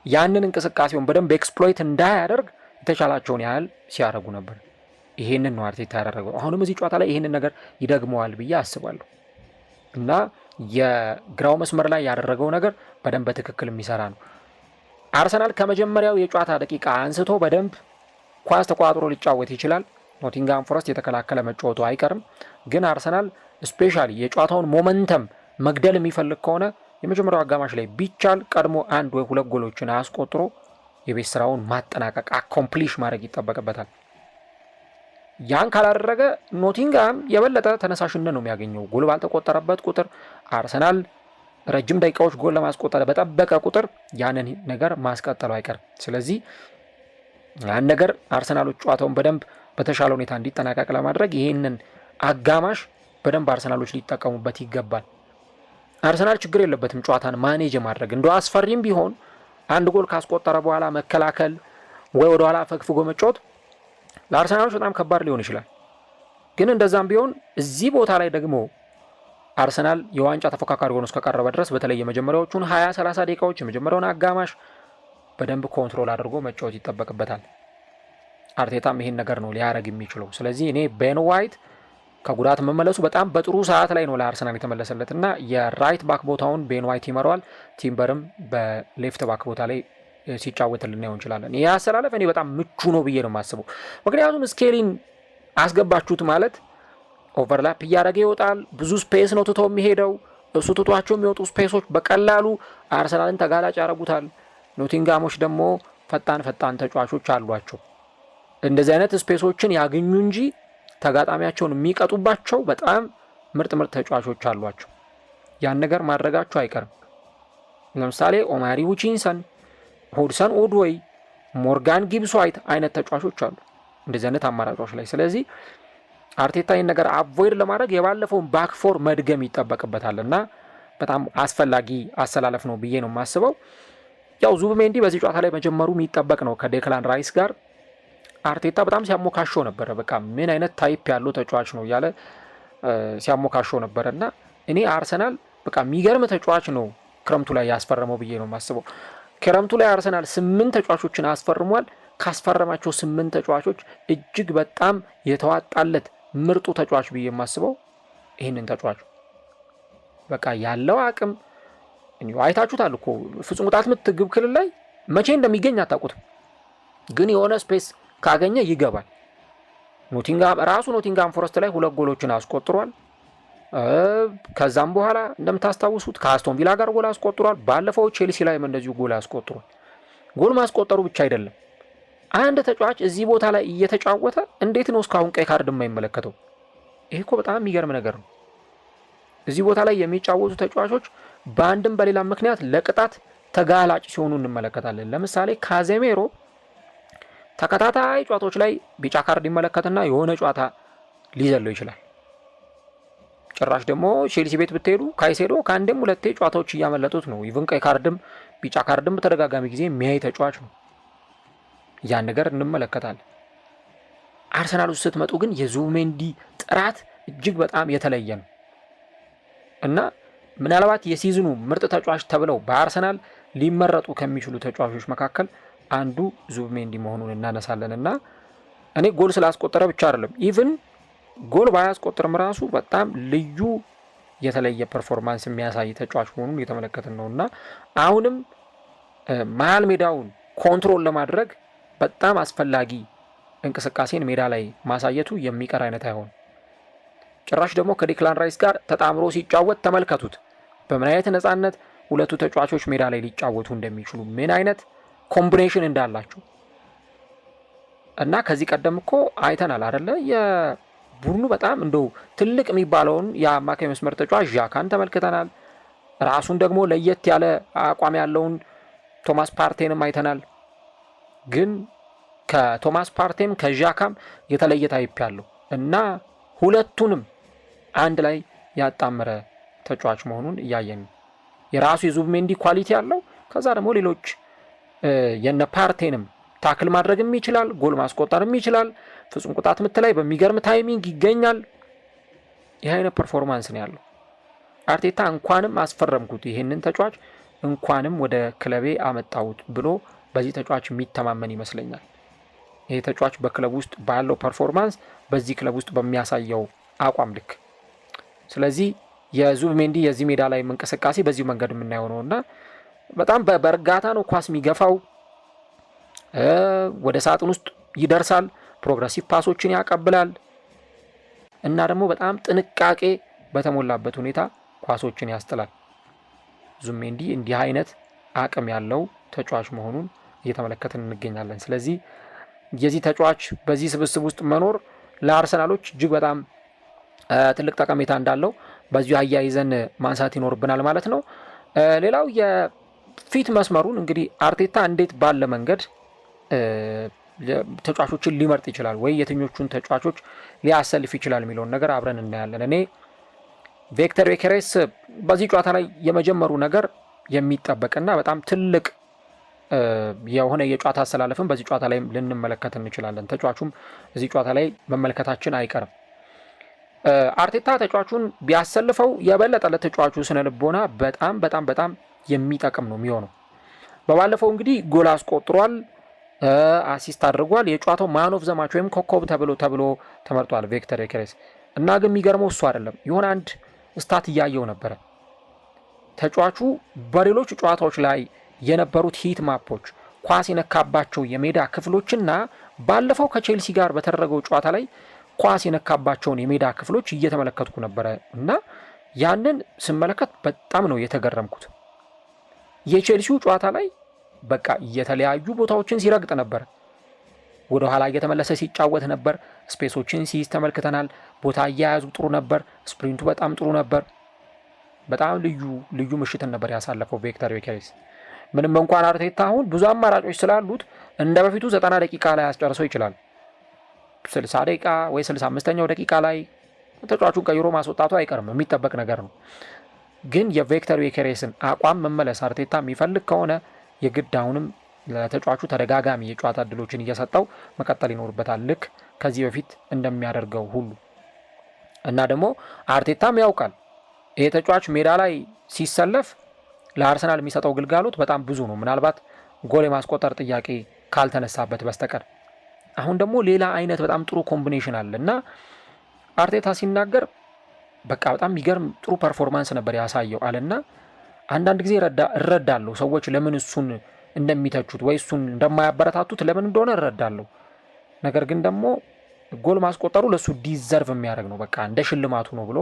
ያንን እንቅስቃሴውን በደንብ ኤክስፕሎይት እንዳያደርግ የተቻላቸውን ያህል ሲያደርጉ ነበር። ይሄንን ነው አርቴታ ያደረገው። አሁንም እዚህ ጨዋታ ላይ ይሄንን ነገር ይደግመዋል ብዬ አስባለሁ እና የግራው መስመር ላይ ያደረገው ነገር በደንብ በትክክል የሚሰራ ነው። አርሰናል ከመጀመሪያው የጨዋታ ደቂቃ አንስቶ በደንብ ኳስ ተቋጥሮ ሊጫወት ይችላል። ኖቲንግሃም ፎረስት የተከላከለ መጫወቱ አይቀርም፣ ግን አርሰናል ስፔሻሊ የጨዋታውን ሞመንተም መግደል የሚፈልግ ከሆነ የመጀመሪያው አጋማሽ ላይ ቢቻል ቀድሞ 1 ወይ 2 ጎሎችን አስቆጥሮ የቤት ስራውን ማጠናቀቅ አኮምፕሊሽ ማድረግ ይጠበቅበታል። ያን ካላደረገ ኖቲንግሃም የበለጠ ተነሳሽነት ነው የሚያገኘው። ጎል ባልተቆጠረበት ቁጥር አርሰናል ረጅም ደቂቃዎች ጎል ለማስቆጠር በጠበቀ ቁጥር ያንን ነገር ማስቀጠሉ አይቀርም። ስለዚህ ያን ነገር አርሰናሎች ጨዋታውን በደንብ በተሻለ ሁኔታ እንዲጠናቀቅ ለማድረግ ይህንን አጋማሽ በደንብ አርሰናሎች ሊጠቀሙበት ይገባል። አርሰናል ችግር የለበትም ጨዋታን ማኔጅ ማድረግ። እንደ አስፈሪም ቢሆን 1 ጎል ካስቆጠረ በኋላ መከላከል ወይ ወደ ኋላ ፈግፍጎ መጫወት ለአርሰናሎች በጣም ከባድ ሊሆን ይችላል። ግን እንደዛም ቢሆን እዚህ ቦታ ላይ ደግሞ አርሰናል የዋንጫ ተፎካካሪ ሆኖ እስከቀረበ ድረስ በተለይ የመጀመሪያዎቹን 20-30 ደቂቃዎች የመጀመሪያውን አጋማሽ በደንብ ኮንትሮል አድርጎ መጫወት ይጠበቅበታል። አርቴታም ይሄን ነገር ነው ሊያረግ የሚችለው። ስለዚህ እኔ ቤን ዋይት ከጉዳት መመለሱ በጣም በጥሩ ሰዓት ላይ ነው ለአርሰናል የተመለሰለት እና የራይት ባክ ቦታውን ቤን ዋይት ይመራዋል። ቲምበርም በሌፍት ባክ ቦታ ላይ ሲጫወት ልናየው እንችላለን። ይህ አሰላለፍ እኔ በጣም ምቹ ነው ብዬ ነው የማስበው። ምክንያቱም ስኬሊን አስገባችሁት ማለት ኦቨርላፕ እያደረገ ይወጣል። ብዙ ስፔስ ነው ትቶ የሚሄደው። እሱ ትቷቸው የሚወጡ ስፔሶች በቀላሉ አርሰናልን ተጋላጭ ያደርጉታል። ኖቲንጋሞች ደግሞ ፈጣን ተጫዋቾች አሏቸው። እንደዚህ አይነት ስፔሶችን ያገኙ እንጂ ተጋጣሚያቸውን የሚቀጡባቸው በጣም ምርጥ ተጫዋቾች አሏቸው። ያን ነገር ማድረጋቸው አይቀርም። ለምሳሌ ኦማሪ ሁቺንሰን፣ ሆድሰን ኦድዌይ፣ ሞርጋን ጊብስ ዋይት አይነት ተጫዋቾች አሉ እንደዚህ አይነት አማራጮች ላይ። ስለዚህ አርቴታ ይህን ነገር አቮይድ ለማድረግ የባለፈውን ባክፎር መድገም ይጠበቅበታል እና በጣም አስፈላጊ አሰላለፍ ነው ብዬ ነው የማስበው። ያው ዙቢሜንዲ በዚህ ጨዋታ ላይ መጀመሩ የሚጠበቅ ነው ከዴክላን ራይስ ጋር። አርቴታ በጣም ሲያሞካሸው ነበረ። በቃ ምን አይነት ታይፕ ያለው ተጫዋች ነው እያለ ሲያሞካሸው ነበረ እና እኔ አርሰናል በቃ የሚገርም ተጫዋች ነው ክረምቱ ላይ ያስፈረመው ብዬ ነው የማስበው። ክረምቱ ላይ አርሰናል 8 ተጫዋቾችን አስፈርሟል። ካስፈረማቸው 8 ተጫዋቾች እጅግ በጣም የተዋጣለት ምርጡ ተጫዋች ብዬ የማስበው ይህንን ተጫዋች በቃ ያለው አቅም አይታችሁታል እኮ ፍጹም ቅጣት ምት ግብ ክልል ላይ መቼ እንደሚገኝ አታውቁትም፣ ግን የሆነ ስፔስ ካገኘ ይገባል። ኖቲንግሃም ፎረስት ላይ 2 ጎሎችን አስቆጥሯል። ከዛም በኋላ እንደምታስታውሱት ከአስቶን ቪላ ጋር ጎል አስቆጥሯል። ባለፈው ቼልሲ ላይም እንደዚሁ ጎል አስቆጥሯል። ጎል ማስቆጠሩ ብቻ አይደለም፣ አንድ ተጫዋች እዚህ ቦታ ላይ እየተጫወተ እንዴት ነው እስካሁን ቀይ ካርድ የማይመለከተው? ይሄ እኮ በጣም የሚገርም ነገር ነው። እዚህ ቦታ ላይ የሚጫወቱ ተጫዋቾች በአንድም በሌላ ምክንያት ለቅጣት ተጋላጭ ሲሆኑ እንመለከታለን። ለምሳሌ ካዜሜሮ ተከታታይ ጨዋታዎች ላይ ቢጫ ካርድ ይመለከትና የሆነ ጨዋታ ሊዘለው ይችላል። ጭራሽ ደግሞ ቼልሲ ቤት ብትሄዱ ካይሴዶ ከአንድም 2 ጨዋታዎች እያመለጡት ነው። ኢቭን ቀይ ካርድም ቢጫ ካርድም በተደጋጋሚ ጊዜ የሚያይ ተጫዋች ነው። ያን ነገር እንመለከታለን። አርሰናል ውስጥ ስትመጡ ግን የዙቢሜንዲ ጥራት እጅግ በጣም የተለየ ነው እና ምናልባት የሲዝኑ ምርጥ ተጫዋች ተብለው በአርሰናል ሊመረጡ ከሚችሉ ተጫዋቾች መካከል አንዱ ዙቢሜንዲ መሆኑን እናነሳለን እና እኔ ጎል ስላስቆጠረ ብቻ አይደለም፣ ኢቭን ጎል ባያስቆጥርም ራሱ በጣም ልዩ የተለየ ፐርፎርማንስ የሚያሳይ ተጫዋች መሆኑን እየተመለከትን ነው እና አሁንም መሀል ሜዳውን ኮንትሮል ለማድረግ በጣም አስፈላጊ እንቅስቃሴን ሜዳ ላይ ማሳየቱ የሚቀር አይነት አይሆን። ጭራሽ ደግሞ ከዴክላን ራይስ ጋር ተጣምሮ ሲጫወት ተመልከቱት። በምን አይነት ነፃነት ሁለቱ ተጫዋቾች ሜዳ ላይ ሊጫወቱ እንደሚችሉ ምን አይነት ኮምቢኔሽን እንዳላቸው እና ከዚህ ቀደም እኮ አይተናል አይደለ? የቡድኑ በጣም እንደው ትልቅ የሚባለውን የአማካይ መስመር ተጫዋች ዣካን ተመልክተናል። ራሱን ደግሞ ለየት ያለ አቋም ያለውን ቶማስ ፓርቴንም አይተናል። ግን ከቶማስ ፓርቴም ከዣካም የተለየ ታይፕ ያለው እና ሁለቱንም አንድ ላይ ያጣመረ ተጫዋች መሆኑን እያየን የራሱ የዙቢሜንዲ ኳሊቲ ያለው ከዛ ደግሞ ሌሎች የነ ፓርቴንም ታክል ማድረግም ይችላል፣ ጎል ማስቆጠርም ይችላል። ፍጹም ቅጣት ምት ላይ በሚገርም ታይሚንግ ይገኛል። ይህ አይነት ፐርፎርማንስ ነው ያለው። አርቴታ እንኳንም አስፈረምኩት ይህንን ተጫዋች እንኳንም ወደ ክለቤ አመጣሁት ብሎ በዚህ ተጫዋች የሚተማመን ይመስለኛል። ይሄ ተጫዋች በክለብ ውስጥ ባለው ፐርፎርማንስ በዚህ ክለብ ውስጥ በሚያሳየው አቋም ልክ ስለዚህ የዙቢሜንዲ የዚህ ሜዳ ላይ እንቅስቃሴ በዚህ መንገድ የምናየው ነውና በጣም በእርጋታ ነው ኳስ የሚገፋው። ወደ ሳጥን ውስጥ ይደርሳል፣ ፕሮግረሲቭ ፓሶችን ያቀብላል እና ደግሞ በጣም ጥንቃቄ በተሞላበት ሁኔታ ኳሶችን ያስጥላል። ዙቢሜንዲ እንዲህ አይነት አቅም ያለው ተጫዋች መሆኑን እየተመለከትን እንገኛለን። ስለዚህ የዚህ ተጫዋች በዚህ ስብስብ ውስጥ መኖር ለአርሰናሎች እጅግ በጣም ትልቅ ጠቀሜታ እንዳለው በዚሁ አያይዘን ማንሳት ይኖርብናል ማለት ነው። ሌላው የፊት መስመሩን እንግዲህ አርቴታ እንዴት ባለ መንገድ ተጫዋቾችን ሊመርጥ ይችላል ወይ የትኞቹን ተጫዋቾች ሊያሰልፍ ይችላል የሚለውን ነገር አብረን እናያለን። እኔ ቪክተር ዮኬሬስ በዚህ ጨዋታ ላይ የመጀመሩ ነገር የሚጠበቅና በጣም ትልቅ የሆነ የጨዋታ አሰላለፍን በዚህ ጨዋታ ላይ ልንመለከት እንችላለን። ተጫዋቹም እዚህ ጨዋታ ላይ መመልከታችን አይቀርም። አርቴታ ተጫዋቹን ቢያሰልፈው የበለጠ ለተጫዋቹ ስነልቦና በጣም በጣም በጣም የሚጠቅም ነው የሚሆነው። በባለፈው እንግዲህ ጎል አስቆጥሯል፣ አሲስት አድርጓል። የጨዋታው ማን ኦፍ ዘ ማች ወይም ኮከብ ተብሎ ተመርጧል ቪክተር ዮኬሬስ። እና ግን የሚገርመው እሱ አይደለም። የሆነ አንድ ስታት እያየው ነበረ። ተጫዋቹ በሌሎች ጨዋታዎች ላይ የነበሩት ሂት ማፖች ኳስ የነካባቸው የሜዳ ክፍሎችና ባለፈው ከቼልሲ ጋር በተደረገው ጨዋታ ላይ ኳስ የነካባቸውን የሜዳ ክፍሎች እየተመለከትኩ ነበረ እና ያንን ስመለከት በጣም ነው የተገረምኩት። የቼልሲው ጨዋታ ላይ በቃ የተለያዩ ቦታዎችን ሲረግጥ ነበር፣ ወደ ኋላ እየተመለሰ ሲጫወት ነበር፣ ስፔሶችን ሲይዝ ተመልክተናል። ቦታ እያያዙ ጥሩ ነበር፣ ስፕሪንቱ በጣም ጥሩ ነበር። በጣም ልዩ ምሽትን ነበር ያሳለፈው ቪክተር ዮኬሬስ። ምንም እንኳን አርቴታ አሁን ብዙ አማራጮች ስላሉት እንደ በፊቱ 90 ደቂቃ ላይ ያስጨርሰው ይችላል። 60 ደቂቃ ወይ 65ኛው ደቂቃ ላይ ተጫዋቹን ቀይሮ ማስወጣቱ አይቀርም፣ የሚጠበቅ ነገር ነው። ግን የቪክተር ዮኬሬስን አቋም መመለስ አርቴታ የሚፈልግ ከሆነ የግድ አሁንም ለተጫዋቹ ተደጋጋሚ የጨዋታ እድሎችን እየሰጠው መቀጠል ይኖርበታል፣ ልክ ከዚህ በፊት እንደሚያደርገው ሁሉ እና ደግሞ አርቴታም ያውቃል ይሄ ተጫዋች ሜዳ ላይ ሲሰለፍ ለአርሰናል የሚሰጠው ግልጋሎት በጣም ብዙ ነው፣ ምናልባት ጎል የማስቆጠር ጥያቄ ካልተነሳበት በስተቀር። አሁን ደግሞ ሌላ አይነት በጣም ጥሩ ኮምቢኔሽን አለ እና አርቴታ ሲናገር በቃ በጣም የሚገርም ጥሩ ፐርፎርማንስ ነበር ያሳየው አለና አንዳንድ ጊዜ እረዳለሁ ሰዎች ለምን እሱን እንደሚተቹት ወይ እሱን እንደማያበረታቱት ለምን እንደሆነ እረዳለሁ። ነገር ግን ደግሞ ጎል ማስቆጠሩ ለሱ ዲዘርቭ የሚያደርግ ነው፣ በቃ እንደ ሽልማቱ ነው ብሎ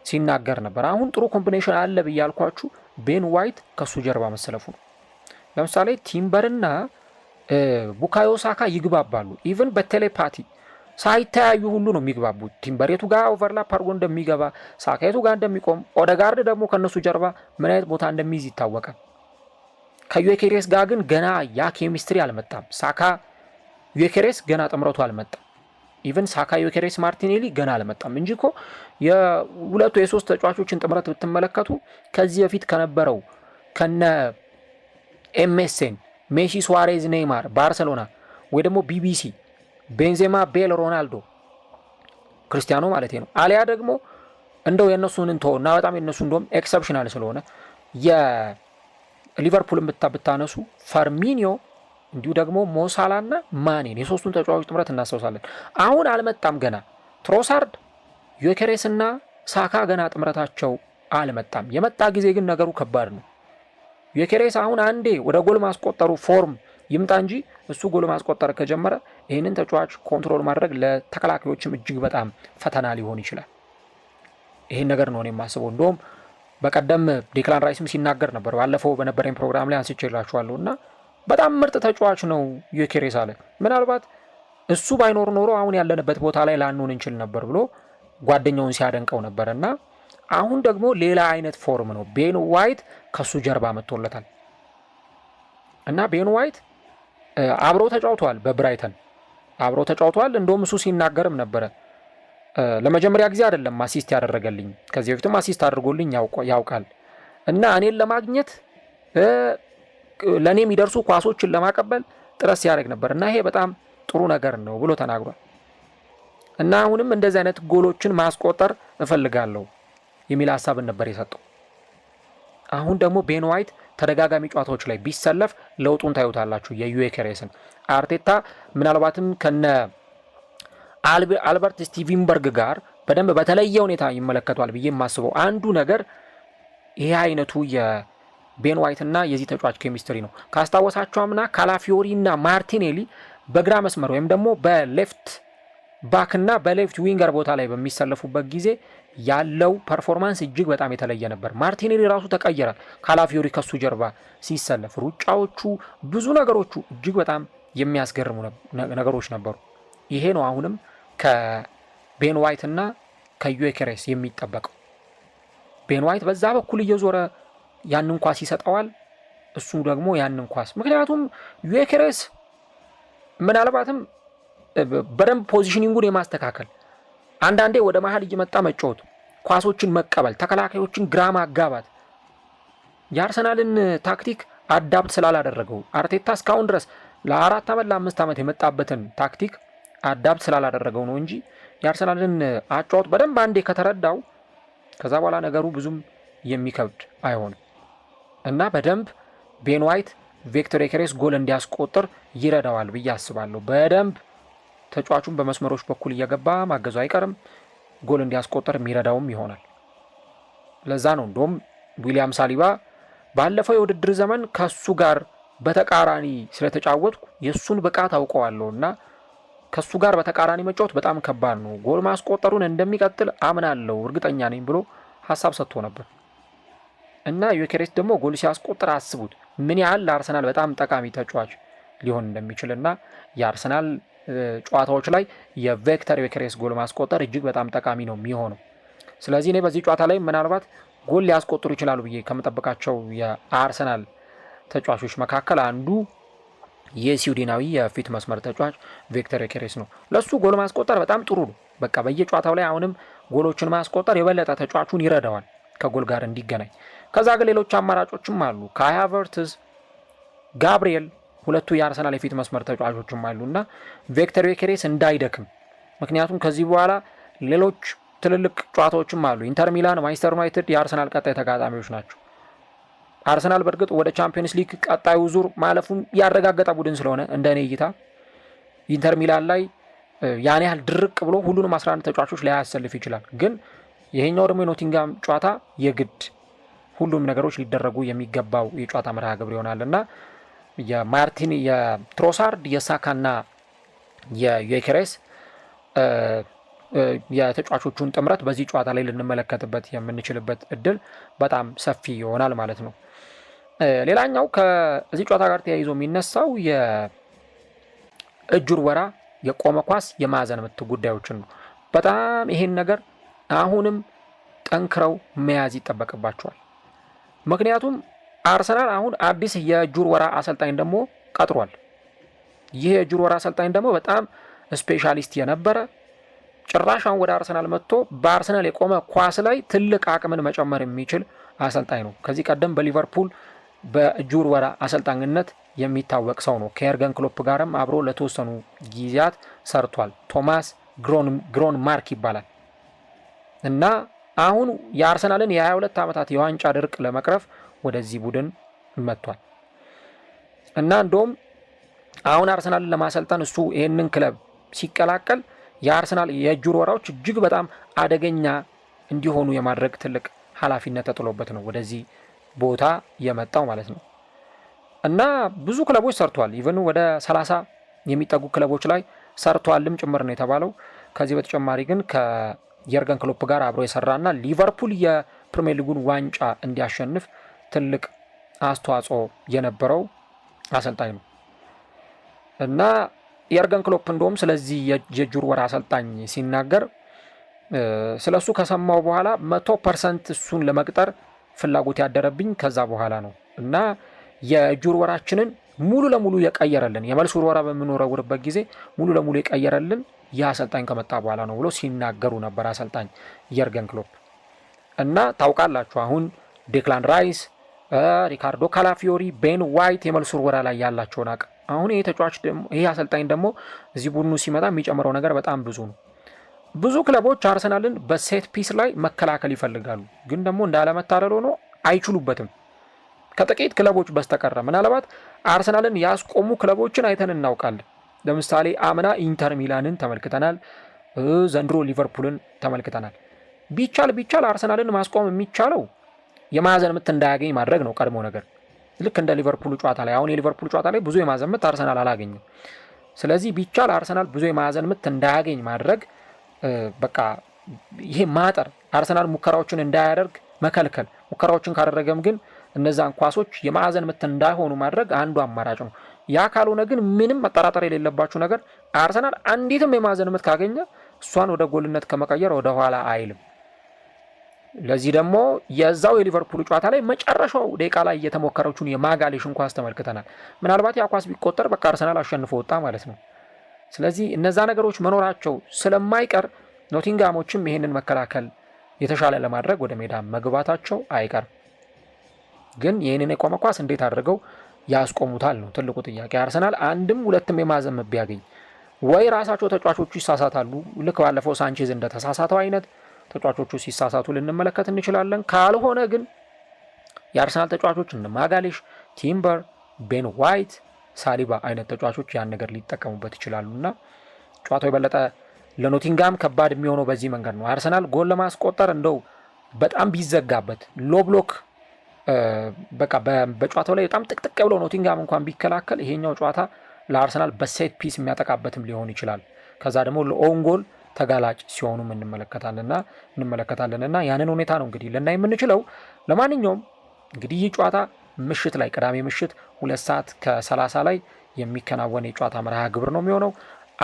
ሲናገር ነበር። አሁን ጥሩ ኮምቢኔሽን አለ ብያልኳችሁ ቤን ዋይት ከሱ ጀርባ መሰለፉ ነው። ለምሳሌ ቲምበርና ቡካዮ ሳካ ይግባባሉ። ኢቭን በቴሌፓቲ ሳይተያዩ ሁሉ ነው የሚግባቡት። ቲምበር የቱ ጋር ኦቨርላፕ አድርጎ እንደሚገባ፣ ሳካ የቱ ጋር እንደሚቆም፣ ኦደጋርድ ደግሞ ከነሱ ጀርባ ምን አይነት ቦታ እንደሚይዝ ይታወቃል። ከዮኬሬስ ጋር ግን ገና ያ ኬሚስትሪ አልመጣም። ሳካ ዮኬሬስ ገና ጥምረቱ አልመጣም። ኢቭን ሳካ ዮኬሬስ ማርቲኔሊ ገና አልመጣም እንጂ እኮ የሁለቱ የሶስት ተጫዋቾችን ጥምረት ብትመለከቱ ከዚህ በፊት ከነበረው ከነ ኤምኤስኤን ሜሲ፣ ሱዋሬዝ፣ ኔይማር ባርሰሎና ወይ ደግሞ ቢቢሲ ቤንዜማ፣ ቤል፣ ሮናልዶ፣ ክርስቲያኖ ማለት ነው። አሊያ ደግሞ እንደው የነሱን እንተው እና በጣም የነሱ እንደውም ኤክሰፕሽናል ስለሆነ የሊቨርፑልን ብታነሱ ፈርሚኒዮ እንዲሁ ደግሞ ሞሳላና ማኔን የሶስቱን ተጫዋቾች ጥምረት እናስታውሳለን። አሁን አልመጣም ገና ትሮሳርድ፣ ዮኬሬስና ሳካ ገና ጥምረታቸው አልመጣም። የመጣ ጊዜ ግን ነገሩ ከባድ ነው። ዮኬሬስ አሁን አንዴ ወደ ጎል ማስቆጠሩ ፎርም ይምጣ እንጂ እሱ ጎል ማስቆጠር ከጀመረ ይህንን ተጫዋች ኮንትሮል ማድረግ ለተከላካዮችም እጅግ በጣም ፈተና ሊሆን ይችላል። ይህን ነገር ነው የማስበው። እንደውም በቀደም ዴክላን ራይስም ሲናገር ነበር፣ ባለፈው በነበረኝ ፕሮግራም ላይ አንስቼላችኋለሁ እና በጣም ምርጥ ተጫዋች ነው ዮኬሬስ አለ። ምናልባት እሱ ባይኖር ኖሮ አሁን ያለንበት ቦታ ላይ ላንሆን እንችል ነበር ብሎ ጓደኛውን ሲያደንቀው ነበር። እና አሁን ደግሞ ሌላ አይነት ፎርም ነው። ቤን ዋይት ከሱ ጀርባ መጥቶለታል እና ቤን ዋይት አብረው ተጫውተዋል፣ በብራይተን አብረው ተጫውተዋል። እንደውም እሱ ሲናገርም ነበረ ለመጀመሪያ ጊዜ አይደለም አሲስት ያደረገልኝ፣ ከዚህ በፊትም አሲስት አድርጎልኝ ያውቃል እና እኔን ለማግኘት ለእኔ የሚደርሱ ኳሶችን ለማቀበል ጥረት ሲያደርግ ነበር እና ይሄ በጣም ጥሩ ነገር ነው ብሎ ተናግሯል። እና አሁንም እንደዚህ አይነት ጎሎችን ማስቆጠር እፈልጋለሁ የሚል ሀሳብን ነበር የሰጠው። አሁን ደግሞ ቤን ዋይት ተደጋጋሚ ጨዋታዎች ላይ ቢሰለፍ ለውጡን ታዩታላችሁ። የዩኬሬስን አርቴታ ምናልባትም ከነ አልበርት ስቲቨንበርግ ጋር በደንብ በተለየ ሁኔታ ይመለከቷል ብዬ የማስበው አንዱ ነገር ይሄ አይነቱ የቤን ዋይት እና የዚህ ተጫዋች ኬሚስትሪ ነው። ካስታወሳቸው አምና ካላፊዮሪ እና ማርቲኔሊ በግራ መስመር ወይም ደግሞ በሌፍት ባክ እና በሌፍት ዊንገር ቦታ ላይ በሚሰለፉበት ጊዜ ያለው ፐርፎርማንስ እጅግ በጣም የተለየ ነበር። ማርቲኔሊ ራሱ ተቀየረ ካላፊዮሪ ከሱ ጀርባ ሲሰለፍ። ሩጫዎቹ፣ ብዙ ነገሮቹ እጅግ በጣም የሚያስገርሙ ነገሮች ነበሩ። ይሄ ነው አሁንም ከቤን ዋይት እና ከዩኬሬስ የሚጠበቀው። ቤን ዋይት በዛ በኩል እየዞረ ያንን ኳስ ይሰጠዋል፣ እሱ ደግሞ ያንን ኳስ ምክንያቱም ዩኬሬስ ምናልባትም በደንብ ፖዚሽኒንጉን የማስተካከል አንዳንዴ ወደ መሀል እየመጣ መጫወት፣ ኳሶችን መቀበል፣ ተከላካዮችን ግራ ማጋባት የአርሰናልን ታክቲክ አዳፕት ስላላደረገው አርቴታ እስካሁን ድረስ ለ4 ዓመት ለ5 ዓመት የመጣበትን ታክቲክ አዳፕት ስላላደረገው ነው እንጂ የአርሰናልን አጫወት በደንብ አንዴ ከተረዳው ከዛ በኋላ ነገሩ ብዙም የሚከብድ አይሆንም እና በደንብ ቤን ዋይት ቪክተር ዮኬሬስ ጎል እንዲያስቆጥር ይረዳዋል ብዬ አስባለሁ። በደንብ ተጫዋቹን በመስመሮች በኩል እየገባ ማገዙ አይቀርም፣ ጎል እንዲያስቆጥር የሚረዳውም ይሆናል። ለዛ ነው እንደውም ዊሊያም ሳሊባ ባለፈው የውድድር ዘመን ከሱ ጋር በተቃራኒ ስለተጫወትኩ የእሱን ብቃት አውቀዋለሁ እና ከሱ ጋር በተቃራኒ መጫወት በጣም ከባድ ነው፣ ጎል ማስቆጠሩን እንደሚቀጥል አምናለሁ፣ እርግጠኛ ነኝ ብሎ ሀሳብ ሰጥቶ ነበር እና ዮኬሬስ ደግሞ ጎል ሲያስቆጥር አስቡት ምን ያህል ለአርሰናል በጣም ጠቃሚ ተጫዋች ሊሆን እንደሚችል እና የአርሰናል ጨዋታዎች ላይ የቪክተር ዮኬሬስ ጎል ማስቆጠር እጅግ በጣም ጠቃሚ ነው የሚሆነው። ስለዚህ እኔ በዚህ ጨዋታ ላይ ምናልባት ጎል ሊያስቆጥሩ ይችላሉ ብዬ ከምጠብቃቸው የአርሰናል ተጫዋቾች መካከል አንዱ የስዊድናዊ የፊት መስመር ተጫዋች ቪክተር ዮኬሬስ ነው። ለሱ ጎል ማስቆጠር በጣም ጥሩ ነው። በቃ በየጨዋታው ላይ አሁንም ጎሎችን ማስቆጠር የበለጠ ተጫዋቹን ይረዳዋል ከጎል ጋር እንዲገናኝ። ከዛ ግን ሌሎች አማራጮችም አሉ። ካይ ሃቨርትዝ፣ ጋብሪኤል ሁለቱ የአርሰናል የፊት መስመር ተጫዋቾችም አሉና ቪክተር ዮኬሬስ እንዳይደክም፣ ምክንያቱም ከዚህ በኋላ ሌሎች ትልልቅ ጨዋታዎችም አሉ። ኢንተር ሚላን፣ ማንቸስተር ዩናይትድ የአርሰናል ቀጣይ ተጋጣሚዎች ናቸው። አርሰናል በእርግጥ ወደ ቻምፒየንስ ሊግ ቀጣዩ ዙር ማለፉን ያረጋገጠ ቡድን ስለሆነ እንደኔ እይታ ኢንተር ሚላን ላይ ያን ያህል ድርቅ ብሎ ሁሉንም 11 ተጫዋቾች ላይ ያሰልፍ ይችላል። ግን ይሄኛው ደግሞ የኖቲንጋም ጨዋታ የግድ ሁሉም ነገሮች ሊደረጉ የሚገባው የጨዋታ መርሃ ግብር ይሆናልና የማርቲን የትሮሳርድ የሳካና የዮኬሬስ የተጫዋቾቹን ጥምረት በዚህ ጨዋታ ላይ ልንመለከትበት የምንችልበት እድል በጣም ሰፊ ይሆናል ማለት ነው። ሌላኛው ከዚህ ጨዋታ ጋር ተያይዞ የሚነሳው የእጅ ውርወራ፣ የቆመ ኳስ፣ የማዕዘን ምት ጉዳዮችን ነው። በጣም ይሄን ነገር አሁንም ጠንክረው መያዝ ይጠበቅባቸዋል። ምክንያቱም አርሰናል አሁን አዲስ የእጅ ውርወራ አሰልጣኝ ደግሞ ቀጥሯል። ይህ የእጅ ውርወራ አሰልጣኝ ደግሞ በጣም ስፔሻሊስት የነበረ ጭራሽ አሁን ወደ አርሰናል መጥቶ በአርሰናል የቆመ ኳስ ላይ ትልቅ አቅምን መጨመር የሚችል አሰልጣኝ ነው። ከዚህ ቀደም በሊቨርፑል በእጅ ውርወራ አሰልጣኝነት የሚታወቅ ሰው ነው። ከኤርገን ክሎፕ ጋርም አብሮ ለተወሰኑ ጊዜያት ሰርቷል። ቶማስ ግሮን ማርክ ይባላል እና አሁን የአርሰናልን የ22 ዓመታት የዋንጫ ድርቅ ለመቅረፍ ወደዚህ ቡድን መጥቷል እና እንደውም አሁን አርሰናልን ለማሰልጠን እሱ ይህንን ክለብ ሲቀላቀል የአርሰናል የእጅ ውርወራዎች እጅግ በጣም አደገኛ እንዲሆኑ የማድረግ ትልቅ ኃላፊነት ተጥሎበት ነው ወደዚህ ቦታ የመጣው ማለት ነው እና ብዙ ክለቦች ሰርቷል። ኢቨን ወደ 30 የሚጠጉ ክለቦች ላይ ሰርቷልም ጭምር ነው የተባለው። ከዚህ በተጨማሪ ግን ከየርገን ክሎፕ ጋር አብሮ የሰራና ሊቨርፑል የፕሪሚየር ሊጉን ዋንጫ እንዲያሸንፍ ትልቅ አስተዋጽኦ የነበረው አሰልጣኝ ነው እና የርገን ክሎፕ እንደውም ስለዚህ የጁር ወራ አሰልጣኝ ሲናገር ስለሱ ከሰማው በኋላ 100% እሱን ለመቅጠር ፍላጎት ያደረብኝ ከዛ በኋላ ነው እና የጁር ወራችንን ሙሉ ለሙሉ የቀየረልን የመልስ ወራ በመኖረውበት ጊዜ ሙሉ ለሙሉ የቀየረልን ያሰልጣኝ ከመጣ በኋላ ነው ብሎ ሲናገሩ ነበር አሰልጣኝ የርገን ክሎፕ። እና ታውቃላችሁ አሁን ዴክላን ራይስ፣ ሪካርዶ ካላፊዮሪ፣ ቤን ዋይት የመልስ ወራ ላይ ያላቸውን አቅም አሁን ይሄ ተጫዋች ደግሞ ይሄ አሰልጣኝ ደግሞ እዚህ ቡድኑ ሲመጣ የሚጨምረው ነገር በጣም ብዙ ነው። ብዙ ክለቦች አርሰናልን በሴት ፒስ ላይ መከላከል ይፈልጋሉ፣ ግን ደግሞ እንዳለመታደል ሆኖ አይችሉበትም ከጥቂት ክለቦች በስተቀር። ምናልባት አርሰናልን ያስቆሙ ክለቦችን አይተን እናውቃለን። ለምሳሌ አምና ኢንተር ሚላንን ተመልክተናል፣ ዘንድሮ ሊቨርፑልን ተመልክተናል። ቢቻል አርሰናልን ማስቆም የሚቻለው የማዕዘን ምት እንዳያገኝ ማድረግ ነው ቀድሞ ነገር። ልክ እንደ ሊቨርፑል ጨዋታ ላይ አሁን የሊቨርፑል ጨዋታ ላይ ብዙ የማዕዘን ምት አርሰናል አላገኘም። ስለዚህ ቢቻል አርሰናል ብዙ የማዕዘን ምት እንዳያገኝ ማድረግ በቃ ይሄ ማጠር አርሰናል ሙከራዎችን እንዳያደርግ መከልከል። ሙከራዎችን ካደረገም ግን እነዛን ኳሶች የማዕዘን ምት እንዳይሆኑ ማድረግ አንዱ አማራጭ ነው። ያ ካልሆነ ግን ምንም መጠራጠር የሌለባችሁ ነገር አርሰናል አንዲትም የማዕዘን ምት ካገኘ እሷን ወደ ጎልነት ከመቀየር ወደ ኋላ አይልም። ለዚህ ደግሞ የዛው የሊቨርፑል ጨዋታ ላይ መጨረሻው ደቂቃ ላይ የተሞከረችውን የማጋሌሽን ኳስ ተመልክተናል። ምናልባት ያ ኳስ ቢቆጠር በቃ አርሰናል አሸንፎ ወጣ ማለት ነው። ስለዚህ እነዛ ነገሮች መኖራቸው ስለማይቀር ኖቲንጋሞችም ይሄንን መከላከል የተሻለ ለማድረግ ወደ ሜዳ መግባታቸው አይቀርም። ግን ይህንን የቆመ ኳስ እንዴት አድርገው ያስቆሙታል ነው ትልቁ ጥያቄ። አርሰናል አንድም ሁለትም የማዕዘን ምት ቢያገኝ ወይ ራሳቸው ተጫዋቾቹ ይሳሳታሉ፣ ልክ ባለፈው ሳንቼዝ እንደተሳሳተው አይነት ተጫዋቾቹ ሲሳሳቱ ልንመለከት እንችላለን። ካልሆነ ግን የአርሰናል ተጫዋቾች እንደ ማጋሌሽ፣ ቲምበር፣ ቤን ዋይት፣ ሳሊባ አይነት ተጫዋቾች ያን ነገር ሊጠቀሙበት ይችላሉና ጨዋታው የበለጠ ለኖቲንጋም ከባድ የሚሆነው በዚህ መንገድ ነው። አርሰናል ጎል ለማስቆጠር እንደው በጣም ቢዘጋበት ሎ ብሎክ በቃ በጨዋታው ላይ በጣም ጥቅጥቅ ብሎ ኖቲንጋም እንኳን ቢከላከል ይሄኛው ጨዋታ ለአርሰናል በሴት ፒስ የሚያጠቃበትም ሊሆን ይችላል። ከዛ ደግሞ ለኦን ጎል ተጋላጭ ሲሆኑም እንመለከታለንና ያንን ሁኔታ ነው እንግዲህ ልናይ የምንችለው። ለማንኛውም እንግዲህ ይህ ጨዋታ ምሽት ላይ ቅዳሜ ምሽት 2:30 ላይ የሚከናወን የጨዋታ መርሃ ግብር ነው የሚሆነው።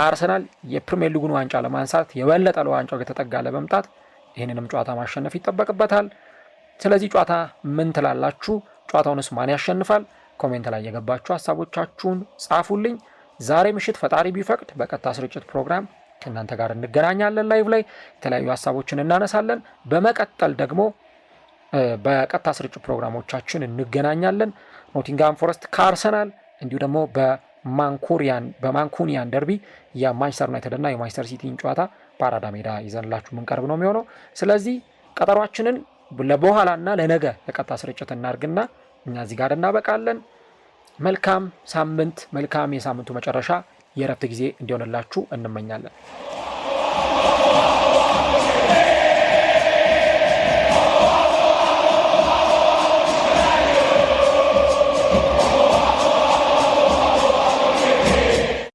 አርሰናል የፕሪሚየር ሊጉን ዋንጫ ለማንሳት የበለጠ ለዋንጫው የተጠጋ ለመምጣት ይህንንም ጨዋታ ማሸነፍ ይጠበቅበታል። ስለዚህ ጨዋታ ምን ትላላችሁ? ጨዋታውንስ ማን ያሸንፋል? ኮሜንት ላይ የገባችሁ ሀሳቦቻችሁን ጻፉልኝ። ዛሬ ምሽት ፈጣሪ ቢፈቅድ በቀጥታ ስርጭት ፕሮግራም ከእናንተ ጋር እንገናኛለን። ላይቭ ላይ የተለያዩ ሀሳቦችን እናነሳለን። በመቀጠል ደግሞ በቀጥታ ስርጭት ፕሮግራሞቻችን እንገናኛለን። ኖቲንጋም ፎረስት ከአርሰናል እንዲሁ ደግሞ በማንኩኒያን ደርቢ የማንቸስተር ዩናይትድ እና የማንቸስተር ሲቲን ጨዋታ በአራዳ ሜዳ ይዘንላችሁ ምንቀርብ ነው የሚሆነው። ስለዚህ ቀጠሯችንን ለበኋላና ለነገ የቀጥታ ስርጭት እናርግና እኛ እዚህ ጋር እናበቃለን። መልካም ሳምንት፣ መልካም የሳምንቱ መጨረሻ የእረፍት ጊዜ እንዲሆንላችሁ እንመኛለን።